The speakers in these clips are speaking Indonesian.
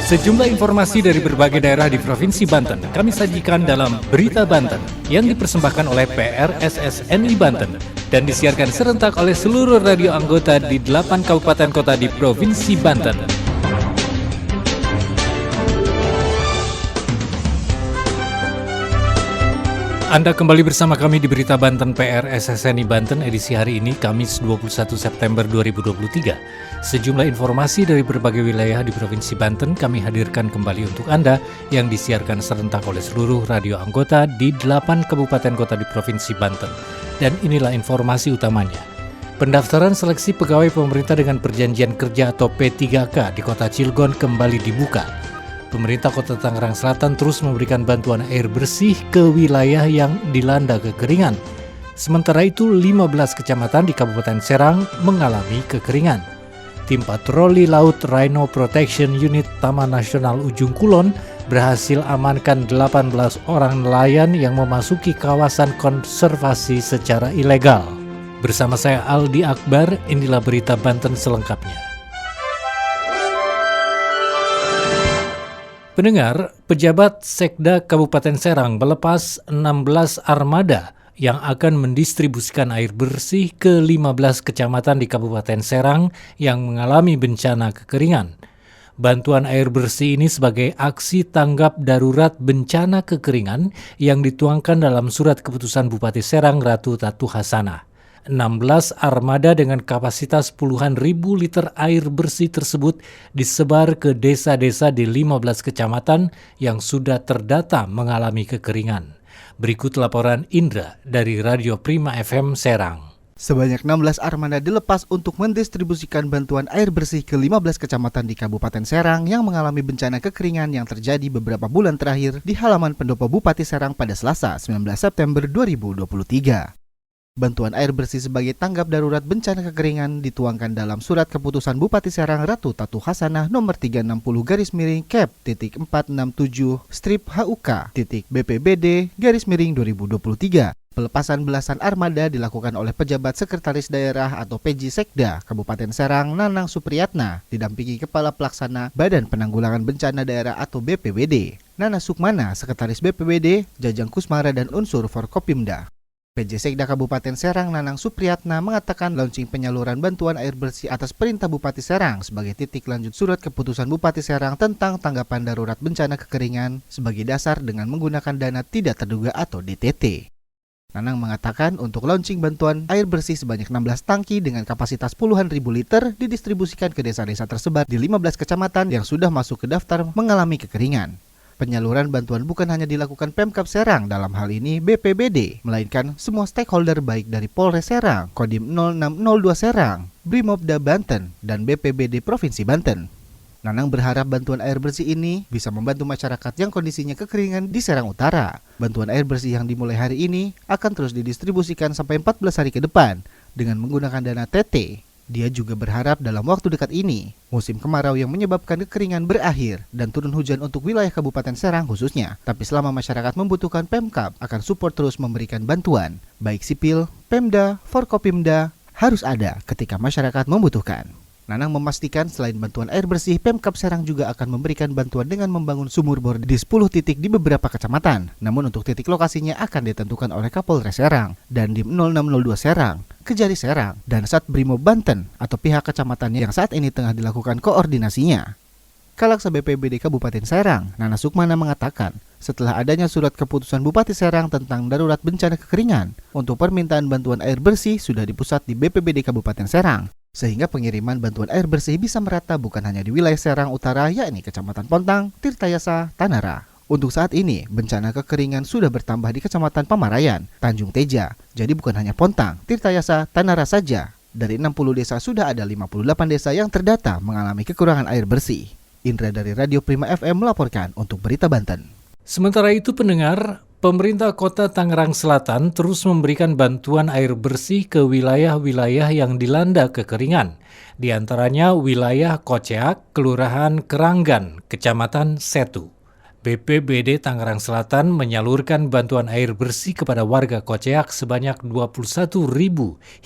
Sejumlah informasi dari berbagai daerah di Provinsi Banten kami sajikan dalam Berita Banten yang dipersembahkan oleh PRSSNI Banten dan disiarkan serentak oleh seluruh radio anggota di 8 kabupaten kota di Provinsi Banten. Anda kembali bersama kami di Berita Banten PRSSNI Banten edisi hari ini, Kamis 21 September 2023. Sejumlah informasi dari berbagai wilayah di Provinsi Banten kami hadirkan kembali untuk Anda yang disiarkan serentak oleh seluruh radio anggota di 8 kabupaten kota di Provinsi Banten. Dan inilah informasi utamanya. Pendaftaran seleksi pegawai pemerintah dengan perjanjian kerja atau P3K di Kota Cilegon kembali dibuka. Pemerintah Kota Tangerang Selatan terus memberikan bantuan air bersih ke wilayah yang dilanda kekeringan. Sementara itu, 15 kecamatan di Kabupaten Serang mengalami kekeringan. Tim patroli laut Rhino Protection Unit Taman Nasional Ujung Kulon berhasil amankan 18 orang nelayan yang memasuki kawasan konservasi secara ilegal. Bersama saya Aldi Akbar, inilah Berita Banten selengkapnya. Pendengar, pejabat Sekda Kabupaten Serang melepas 16 armada yang akan mendistribusikan air bersih ke 15 kecamatan di Kabupaten Serang yang mengalami bencana kekeringan. Bantuan air bersih ini sebagai aksi tanggap darurat bencana kekeringan yang dituangkan dalam surat keputusan Bupati Serang Ratu Tatu Hasanah. 16 armada dengan kapasitas puluhan ribu liter air bersih tersebut disebar ke desa-desa di 15 kecamatan yang sudah terdata mengalami kekeringan. Berikut laporan Indra dari Radio Prima FM Serang. Sebanyak 16 armada dilepas untuk mendistribusikan bantuan air bersih ke 15 kecamatan di Kabupaten Serang yang mengalami bencana kekeringan yang terjadi beberapa bulan terakhir di halaman pendopo Bupati Serang pada Selasa 19 September 2023. Bantuan air bersih sebagai tanggap darurat bencana kekeringan dituangkan dalam surat keputusan Bupati Serang Ratu Tatu Hasanah nomor 360-Cap.467/HUK.BPBD/2023. Pelepasan belasan armada dilakukan oleh pejabat Sekretaris Daerah atau PJ Sekda Kabupaten Serang Nanang Supriyatna didampingi Kepala Pelaksana Badan Penanggulangan Bencana Daerah atau BPBD, Nana Sukmana, Sekretaris BPBD, Jajang Kusmara dan unsur Forkopimda. PJ Sekda Kabupaten Serang Nanang Supriyatna mengatakan launching penyaluran bantuan air bersih atas perintah Bupati Serang sebagai titik lanjut surat keputusan Bupati Serang tentang tanggapan darurat bencana kekeringan sebagai dasar dengan menggunakan dana tidak terduga atau DTT. Nanang mengatakan untuk launching bantuan air bersih sebanyak 16 tangki dengan kapasitas puluhan ribu liter didistribusikan ke desa-desa tersebar di 15 kecamatan yang sudah masuk ke daftar mengalami kekeringan. Penyaluran bantuan bukan hanya dilakukan Pemkab Serang dalam hal ini BPBD, melainkan semua stakeholder baik dari Polres Serang, Kodim 0602 Serang, Brimobda Banten, dan BPBD Provinsi Banten. Nanang berharap bantuan air bersih ini bisa membantu masyarakat yang kondisinya kekeringan di Serang Utara. Bantuan air bersih yang dimulai hari ini akan terus didistribusikan sampai 14 hari ke depan dengan menggunakan dana TT. Dia juga berharap dalam waktu dekat ini, musim kemarau yang menyebabkan kekeringan berakhir dan turun hujan untuk wilayah Kabupaten Serang khususnya. Tapi selama masyarakat membutuhkan, Pemkab akan support terus memberikan bantuan, baik sipil, Pemda, Forkopimda, harus ada ketika masyarakat membutuhkan. Nanang memastikan selain bantuan air bersih, Pemkab Serang juga akan memberikan bantuan dengan membangun sumur bor di 10 titik di beberapa kecamatan. Namun untuk titik lokasinya akan ditentukan oleh Kapolres Serang dan Dim 0602 Serang, Kejari Serang, dan Sat Brimob Banten atau pihak kecamatan yang saat ini tengah dilakukan koordinasinya. Kalaksa BPBD Kabupaten Serang, Nana Sukmana mengatakan, setelah adanya surat keputusan Bupati Serang tentang darurat bencana kekeringan, untuk permintaan bantuan air bersih sudah dipusat di BPBD Kabupaten Serang. Sehingga pengiriman bantuan air bersih bisa merata bukan hanya di wilayah Serang Utara, yakni Kecamatan Pontang, Tirtayasa, Tanara. Untuk saat ini, bencana kekeringan sudah bertambah di Kecamatan Pamarayan, Tanjung Teja. Jadi bukan hanya Pontang, Tirtayasa, Tanara saja. Dari 60 desa sudah ada 58 desa yang terdata mengalami kekurangan air bersih. Indra dari Radio Prima FM melaporkan untuk Berita Banten. Sementara itu pendengar, pemerintah Kota Tangerang Selatan terus memberikan bantuan air bersih ke wilayah-wilayah yang dilanda kekeringan. Di antaranya wilayah Koceak, Kelurahan Keranggan, Kecamatan Setu. BPBD Tangerang Selatan menyalurkan bantuan air bersih kepada warga Koceak sebanyak 21.000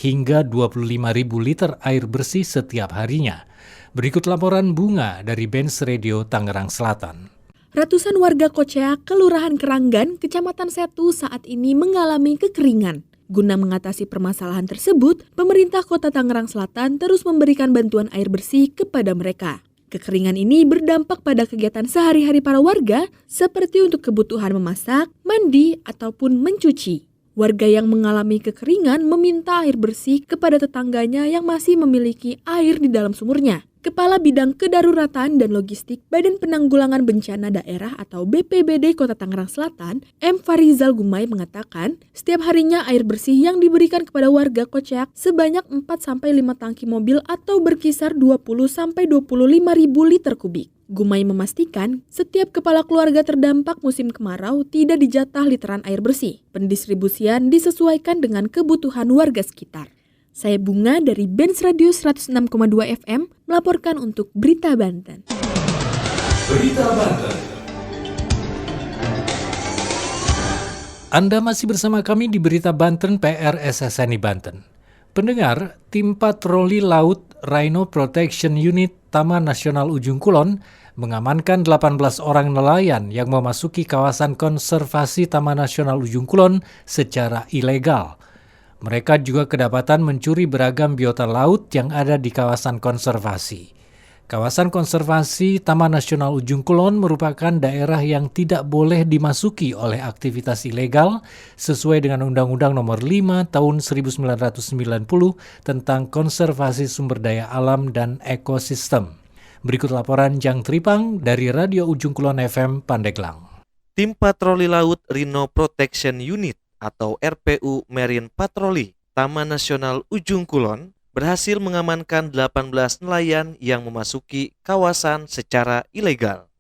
hingga 25.000 liter air bersih setiap harinya. Berikut laporan Bunga dari Benz Radio Tangerang Selatan. Ratusan warga Koceak, Kelurahan Keranggan, Kecamatan Setu saat ini mengalami kekeringan. Guna mengatasi permasalahan tersebut, pemerintah Kota Tangerang Selatan terus memberikan bantuan air bersih kepada mereka. Kekeringan ini berdampak pada kegiatan sehari-hari para warga seperti untuk kebutuhan memasak, mandi, ataupun mencuci. Warga yang mengalami kekeringan meminta air bersih kepada tetangganya yang masih memiliki air di dalam sumurnya. Kepala Bidang Kedaruratan dan Logistik Badan Penanggulangan Bencana Daerah atau BPBD Kota Tangerang Selatan, M. Farizal Gumai mengatakan, setiap harinya air bersih yang diberikan kepada warga Koceak sebanyak 4-5 tangki mobil atau berkisar 20-25 ribu liter kubik. Gumai memastikan setiap kepala keluarga terdampak musim kemarau tidak dijatah literan air bersih. Pendistribusian disesuaikan dengan kebutuhan warga sekitar. Saya Bunga dari Benz Radio 106,2 FM melaporkan untuk Berita Banten. Berita Banten. Anda masih bersama kami di Berita Banten PR SSNI Banten. Pendengar, tim patroli laut Rhino Protection Unit Taman Nasional Ujung Kulon mengamankan 18 orang nelayan yang memasuki kawasan konservasi Taman Nasional Ujung Kulon secara ilegal. Mereka juga kedapatan mencuri beragam biota laut yang ada di kawasan konservasi. Kawasan konservasi Taman Nasional Ujung Kulon merupakan daerah yang tidak boleh dimasuki oleh aktivitas ilegal sesuai dengan Undang-Undang Nomor 5 Tahun 1990 tentang Konservasi Sumber Daya Alam dan Ekosistem. Berikut laporan Jang Tripang dari Radio Ujung Kulon FM Pandeglang. Tim Patroli Laut Rhino Protection Unit atau RPU Marine Patroli Taman Nasional Ujung Kulon berhasil mengamankan 18 nelayan yang memasuki kawasan secara ilegal.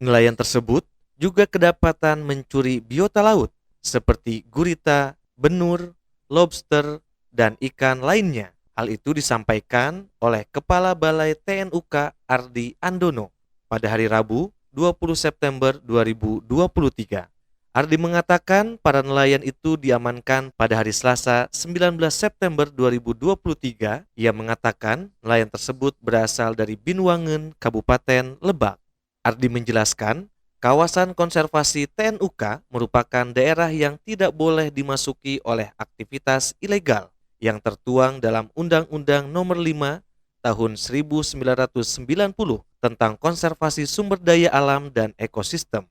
Nelayan tersebut juga kedapatan mencuri biota laut seperti gurita, benur, lobster, dan ikan lainnya. Hal itu disampaikan oleh Kepala Balai TNUK Ardi Andono pada hari Rabu 20 September 2023. Ardi mengatakan para nelayan itu diamankan pada hari Selasa 19 September 2023. Ia mengatakan nelayan tersebut berasal dari Binuangen, Kabupaten Lebak. Ardi menjelaskan, kawasan konservasi TNUK merupakan daerah yang tidak boleh dimasuki oleh aktivitas ilegal yang tertuang dalam Undang-Undang Nomor 5 Tahun 1990 tentang Konservasi Sumber Daya Alam dan Ekosistem.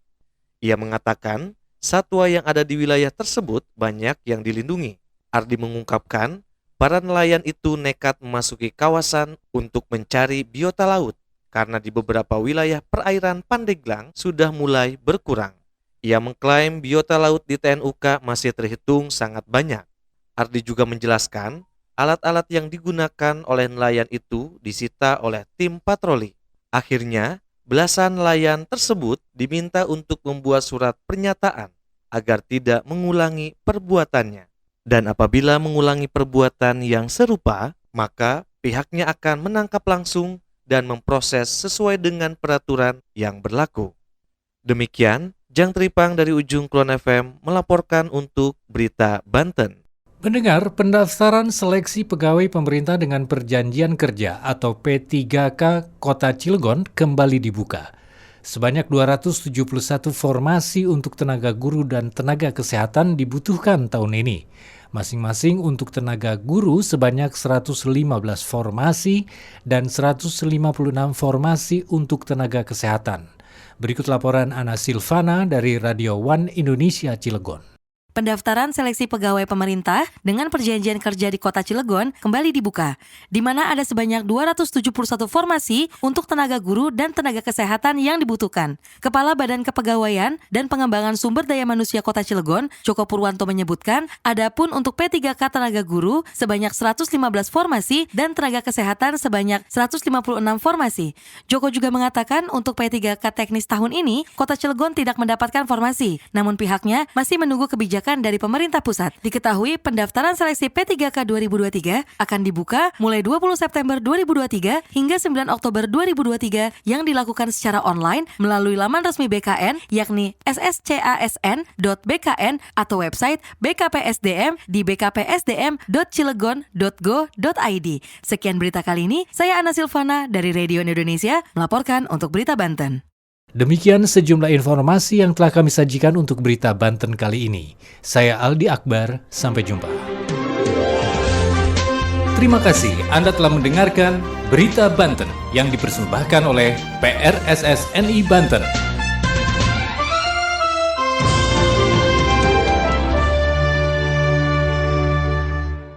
Ia mengatakan, satwa yang ada di wilayah tersebut banyak yang dilindungi. Ardi mengungkapkan, para nelayan itu nekat memasuki kawasan untuk mencari biota laut karena di beberapa wilayah perairan Pandeglang sudah mulai berkurang. Ia mengklaim biota laut di TNUK masih terhitung sangat banyak. Ardi juga menjelaskan, alat-alat yang digunakan oleh nelayan itu disita oleh tim patroli. Akhirnya, belasan nelayan tersebut diminta untuk membuat surat pernyataan agar tidak mengulangi perbuatannya. Dan apabila mengulangi perbuatan yang serupa, maka pihaknya akan menangkap langsung dan memproses sesuai dengan peraturan yang berlaku. Demikian, Jang Tripang dari Ujung Kulon FM melaporkan untuk Berita Banten. Pendengar, pendaftaran seleksi pegawai pemerintah dengan perjanjian kerja atau P3K Kota Cilegon kembali dibuka. Sebanyak 271 formasi untuk tenaga guru dan tenaga kesehatan dibutuhkan tahun ini. Masing-masing untuk tenaga guru sebanyak 115 formasi dan 156 formasi untuk tenaga kesehatan. Berikut laporan Ana Silvana dari Radio One Indonesia Cilegon. Pendaftaran seleksi pegawai pemerintah dengan perjanjian kerja di Kota Cilegon kembali dibuka, di mana ada sebanyak 271 formasi untuk tenaga guru dan tenaga kesehatan yang dibutuhkan. Kepala Badan Kepegawaian dan Pengembangan Sumber Daya Manusia Kota Cilegon, Joko Purwanto menyebutkan, adapun untuk P3K tenaga guru sebanyak 115 formasi dan tenaga kesehatan sebanyak 156 formasi. Joko juga mengatakan untuk P3K teknis tahun ini, Kota Cilegon tidak mendapatkan formasi, namun pihaknya masih menunggu kebijakan kebijakan dari pemerintah pusat. Diketahui pendaftaran seleksi P3K 2023 akan dibuka mulai 20 September 2023 hingga 9 Oktober 2023 yang dilakukan secara online melalui laman resmi BKN yakni sscasn.bkn atau website BKPSDM di bkpsdm.cilegon.go.id. Sekian berita kali ini, saya Ana Silvana dari Radio Indonesia melaporkan untuk Berita Banten. Demikian sejumlah informasi yang telah kami sajikan untuk Berita Banten kali ini. Saya Aldi Akbar, sampai jumpa. Terima kasih Anda telah mendengarkan Berita Banten yang dipersembahkan oleh PRSSNI Banten.